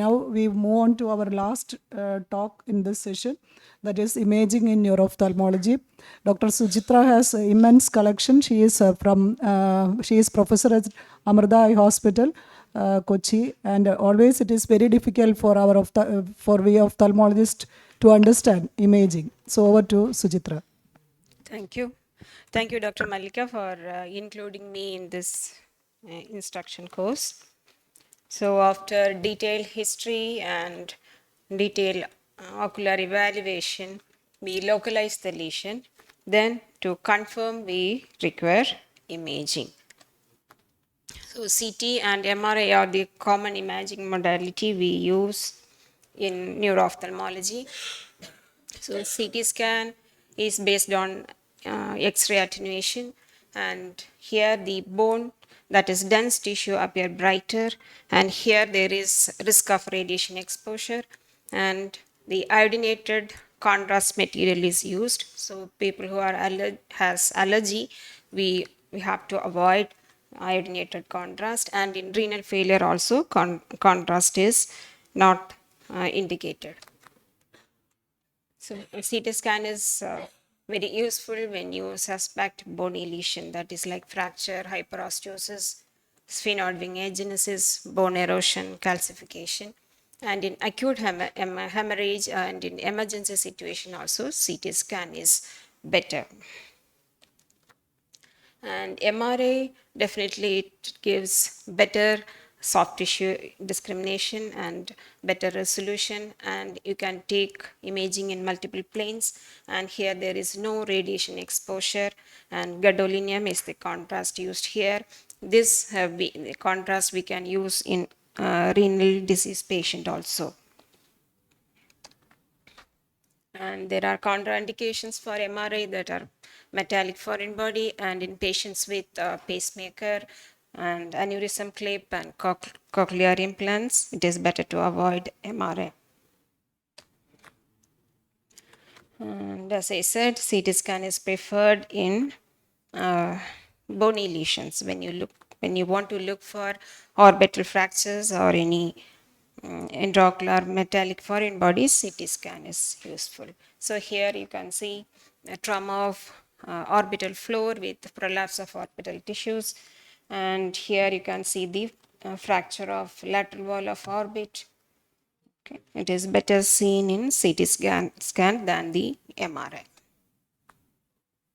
Now we move on to our last talk in this session, that is imaging in neuro-ophthalmology. Dr. Sujithra has an immense collection. She is she is professor at Amrita Eye Hospital, Kochi, and always it is very difficult for our for we ophthalmologists to understand imaging. So over to Sujithra. Thank you. Thank you, Dr. Malika, for including me in this instruction course. So after detailed history and detailed ocular evaluation, we localize the lesion. Then to confirm, we require imaging. So CT and MRI are the common imaging modality we use in neuro-ophthalmology. So CT scan is based on X-ray attenuation, and here the bone, that is dense tissue, appear brighter, and here there is risk of radiation exposure, and the iodinated contrast material is used. So people who are has allergy, we have to avoid iodinated contrast, and in renal failure also contrast is not indicated. So a CT scan is very useful when you suspect bony lesion, that is like fracture, hyperostosis, sphenoid wing agenesis, bone erosion, calcification. And in acute hemorrhage and in emergency situation also, CT scan is better. And MRI, definitely it gives better soft tissue discrimination and better resolution, and you can take imaging in multiple planes, and here there is no radiation exposure, and gadolinium is the contrast used here. This the contrast we can use in renal disease patient also. And there are contraindications for MRI that are metallic foreign body, and in patients with pacemaker and aneurysm clip and cochlear implants, it is better to avoid MRI. And as I said, CT scan is preferred in bony lesions when you want to look for orbital fractures or any intraocular metallic foreign bodies. CT scan is useful. So here you can see a trauma of orbital floor with prolapse of orbital tissues, and here you can see the fracture of lateral wall of orbit. Okay. It is better seen in CT scan than the MRI.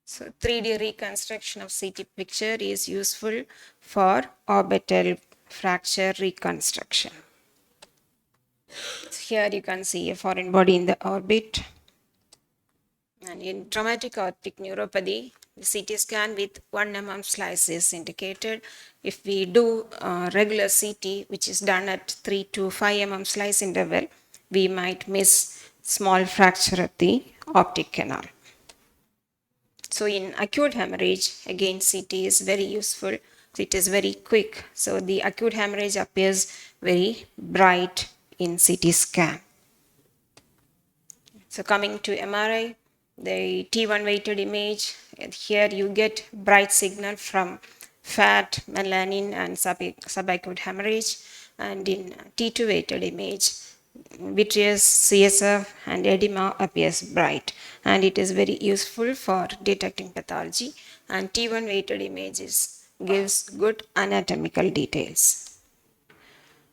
So 3D reconstruction of CT picture is useful for orbital fracture reconstruction. Here you can see a foreign body in the orbit. And in traumatic aortic neuropathy, the CT scan with 1 mm slice is indicated. If we do regular CT, which is done at 3 to 5 mm slice interval, we might miss small fracture at the optic canal. So in acute hemorrhage, again CT is very useful. It is very quick. So the acute hemorrhage appears very bright in CT scan. So coming to MRI, the T1 weighted image, and here you get bright signal from fat, melanin, and subacute hemorrhage. And in T2 weighted image, vitreous, CSF, and edema appears bright, and it is very useful for detecting pathology. And T1 weighted images gives good anatomical details.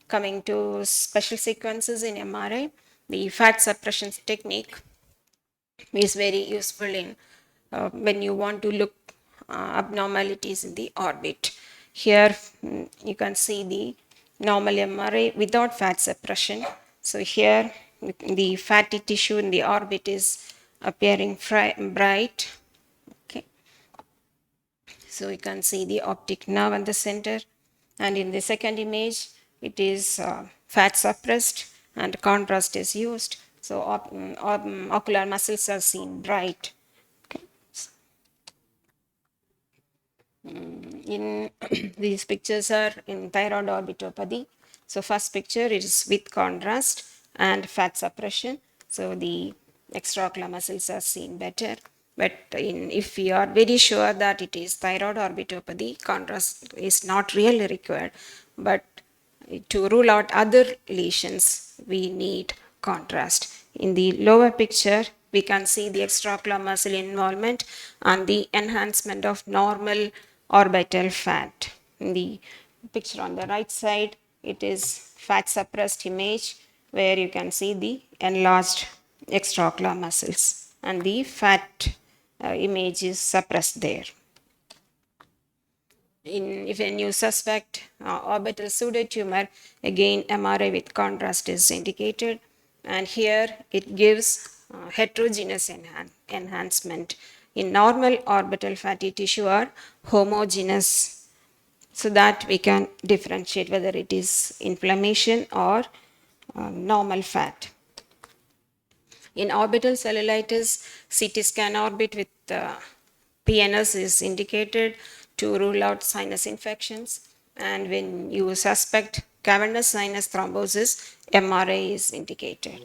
Coming to special sequences in MRI, the fat suppression technique is very useful in when you want to look abnormalities in the orbit. Here you can see the normal MRI without fat suppression. So here the fatty tissue in the orbit is appearing bright. Okay. So you can see the optic nerve in the center, and in the second image it is fat suppressed and contrast is used. So ocular muscles are seen bright. Okay. In these pictures are in thyroid orbitopathy. So first picture is with contrast and fat suppression. So the extraocular muscles are seen better. But if we are very sure that it is thyroid orbitopathy, contrast is not really required. But To rule out other lesions, we need contrast. In the lower picture, we can see the extraocular muscle involvement and the enhancement of normal orbital fat. In the picture on the right side, it is fat suppressed image where you can see the enlarged extraocular muscles and the fat image is suppressed there. If a new suspect orbital pseudotumor, again MRI with contrast is indicated, and here it gives heterogeneous enhancement. In normal orbital fatty tissue or homogeneous, so that we can differentiate whether it is inflammation or normal fat. In orbital cellulitis, CT scan orbit with PNS is indicated to rule out sinus infections. And when you suspect cavernous sinus thrombosis, MRI is indicated.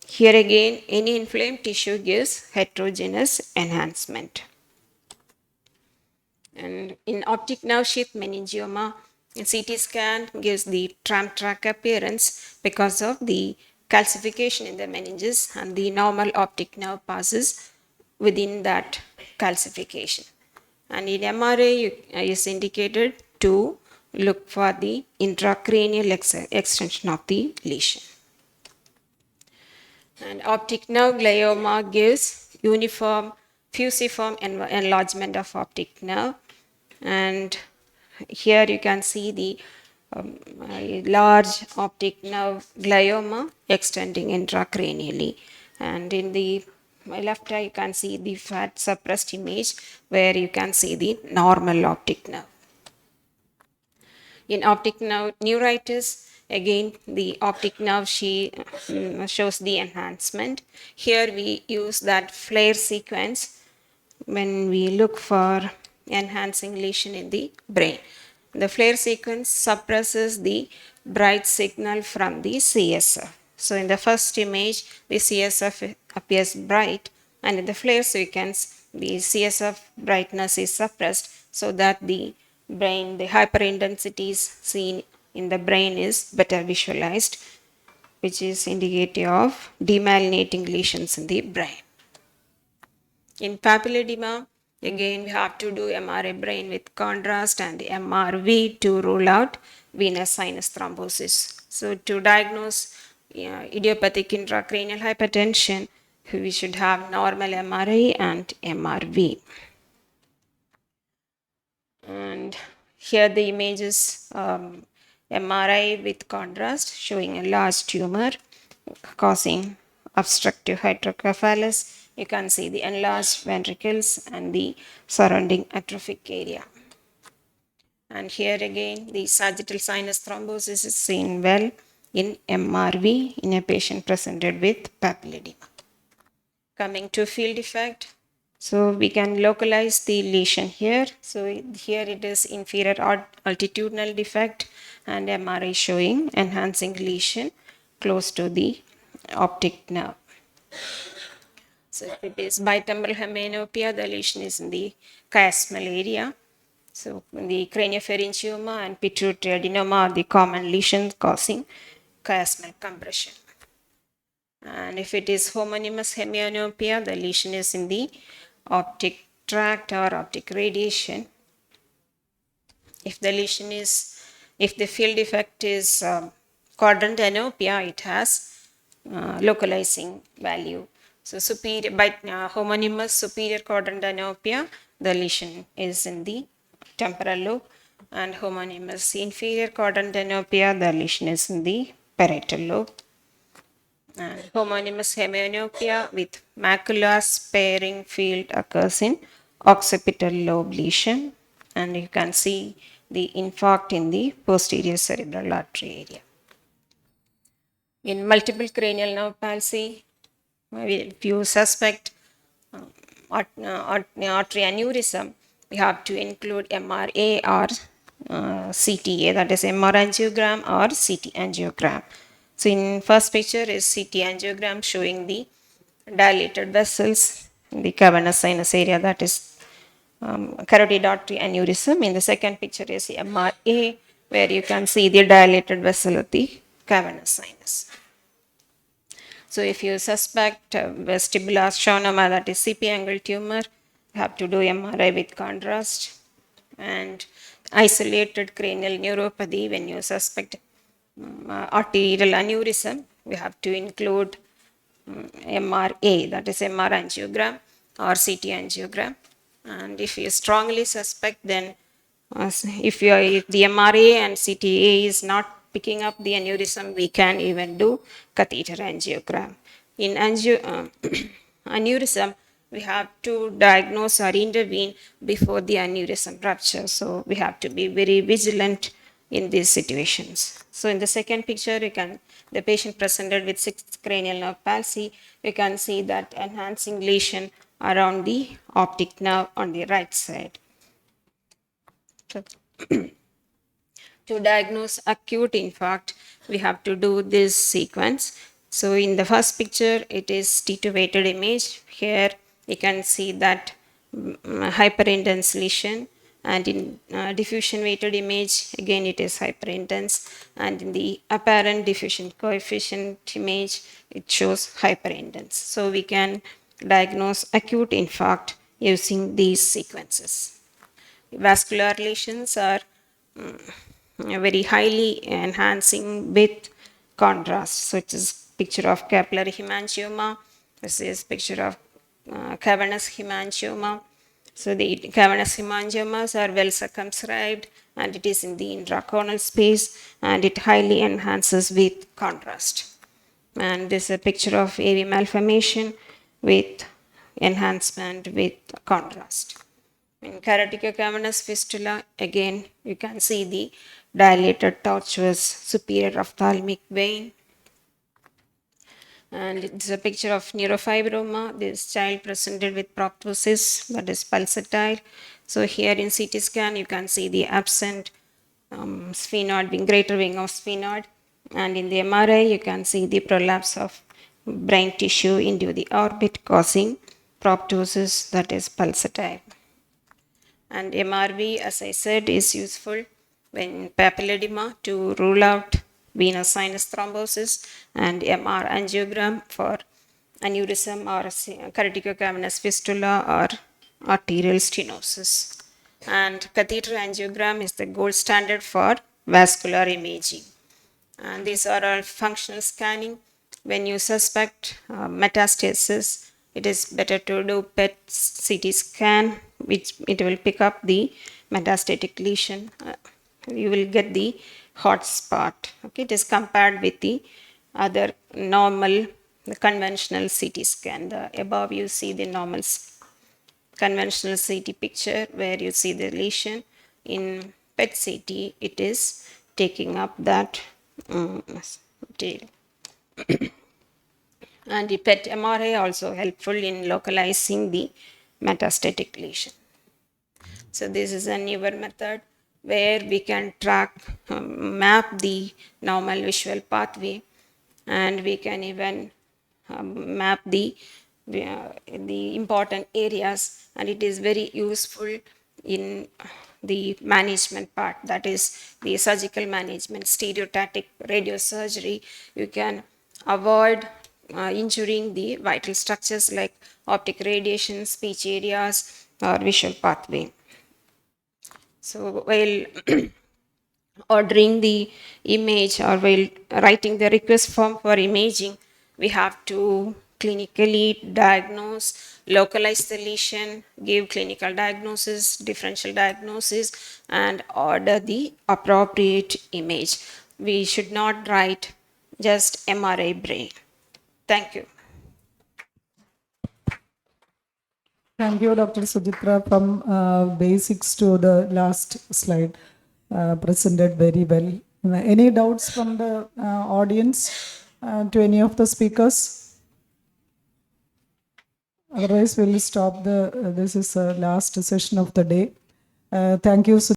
Here again, any inflamed tissue gives heterogeneous enhancement. And in optic nerve sheath meningioma, CT scan gives the tram track appearance because of the calcification in the meninges, and the normal optic nerve passes within that calcification. And in MRI is indicated to look for the intracranial extension of the lesion. And optic nerve glioma gives uniform fusiform enlargement of optic nerve, and here you can see the large optic nerve glioma extending intracranially, and in the left eye you can see the fat suppressed image where you can see the normal optic nerve. In optic nerve neuritis, again the optic nerve shows the enhancement. Here we use that flare sequence when we look for enhancing lesion in the brain. The flare sequence suppresses the bright signal from the CSF. So in the first image, the CSF appears bright, and in the flare sequence, the CSF brightness is suppressed so that the brain, the hyperintensities seen in the brain is better visualized, which is indicative of demyelinating lesions in the brain. In papilledema, again we have to do MRI brain with contrast and the MRV to rule out venous sinus thrombosis. So to diagnose idiopathic intracranial hypertension, we should have normal MRI and MRV. And here the images MRI with contrast showing a large tumor causing obstructive hydrocephalus. You can see the enlarged ventricles and the surrounding atrophic area. And here again, the sagittal sinus thrombosis is seen well in MRV in a patient presented with papilledema. Coming to field effect, so we can localize the lesion here. So here it is inferior altitudinal defect and MRI showing enhancing lesion close to the optic nerve. So if it is bitemporal hemianopia, the lesion is in the chiasmal area. So the craniopharyngioma and pituitary adenoma are the common lesions causing chiasmal compression. And if it is homonymous hemianopia, the lesion is in the optic tract or optic radiation. If the lesion is, if the field defect is quadrant anopia, it has localizing value. So superior, by homonymous superior quadrant anopia, the lesion is in the temporal lobe, and homonymous inferior quadrant anopia, the lesion is in the parietal lobe. And homonymous hemianopia with macular sparing field occurs in occipital lobe lesion, and you can see the infarct in the posterior cerebral artery area. In multiple cranial nerve palsy, if you suspect artery aneurysm, we have to include MRA or CTA, that is MR angiogram or CT angiogram. So in first picture is CT angiogram showing the dilated vessels in the cavernous sinus area, that is carotid artery aneurysm. In the second picture is MRA where you can see the dilated vessel of the cavernous sinus. So if you suspect vestibular schwannoma, that is CP angle tumor, you have to do MRI with contrast. And isolated cranial neuropathy, when you suspect arterial aneurysm, we have to include MRA, that is MR angiogram or CT angiogram. And if you strongly suspect, then if the MRA and CTA is not picking up the aneurysm, we can even do catheter angiogram. In aneurysm, we have to diagnose or intervene before the aneurysm rupture. So we have to be very vigilant in these situations. So in the second picture, the patient presented with sixth cranial nerve palsy. You can see that enhancing lesion around the optic nerve on the right side. So, to diagnose acute infarct, we have to do this sequence. So in the first picture, it is T2 weighted image. Here you can see that hyperintense lesion, and in diffusion weighted image, again it is hyperintense, and in the apparent diffusion coefficient image, it shows hyperintense. So we can diagnose acute infarct using these sequences. Vascular lesions are very highly enhancing with contrast. So it is picture of capillary hemangioma. This is picture of cavernous hemangioma. So the cavernous hemangiomas are well circumscribed, and it is in the intracornal space, and it highly enhances with contrast. And this is a picture of AV malformation with enhancement with contrast. In caroticocavernous fistula, again, you can see the dilated tortuous superior ophthalmic vein. And it's a picture of neurofibroma. This child presented with proptosis, that is pulsatile. So here in CT scan, you can see the absent sphenoid, greater wing of sphenoid. And in the MRI, you can see the prolapse of brain tissue into the orbit, causing proptosis, that is pulsatile. And MRV, as I said, is useful when papilledema to rule out venous sinus thrombosis, and MR angiogram for aneurysm or caroticocavernous fistula or arterial stenosis. And catheter angiogram is the gold standard for vascular imaging. And these are all functional scanning. When you suspect metastasis, it is better to do PET CT scan, which it will pick up the metastatic lesion. You will get the hot spot. Okay, it is compared with the other normal, the conventional CT scan. The above you see the normal conventional CT picture where you see the lesion. In PET CT, it is taking up that material. And the PET MRI also helpful in localizing the metastatic lesion. So this is a newer method where we can track, map the normal visual pathway, and we can even map the important areas, and it is very useful in the management part, that is the surgical management, stereotactic radiosurgery. You can avoid injuring the vital structures like optic radiation, speech areas, or visual pathway. So while ordering the image or while writing the request form for imaging, we have to clinically diagnose, localize the lesion, give clinical diagnosis, differential diagnosis, and order the appropriate image. We should not write just MRI brain. Thank you. Thank you, Dr. Sujithra, from basics to the last slide, presented very well. Any doubts from the audience to any of the speakers? Otherwise, we'll stop this is the last session of the day. Thank you,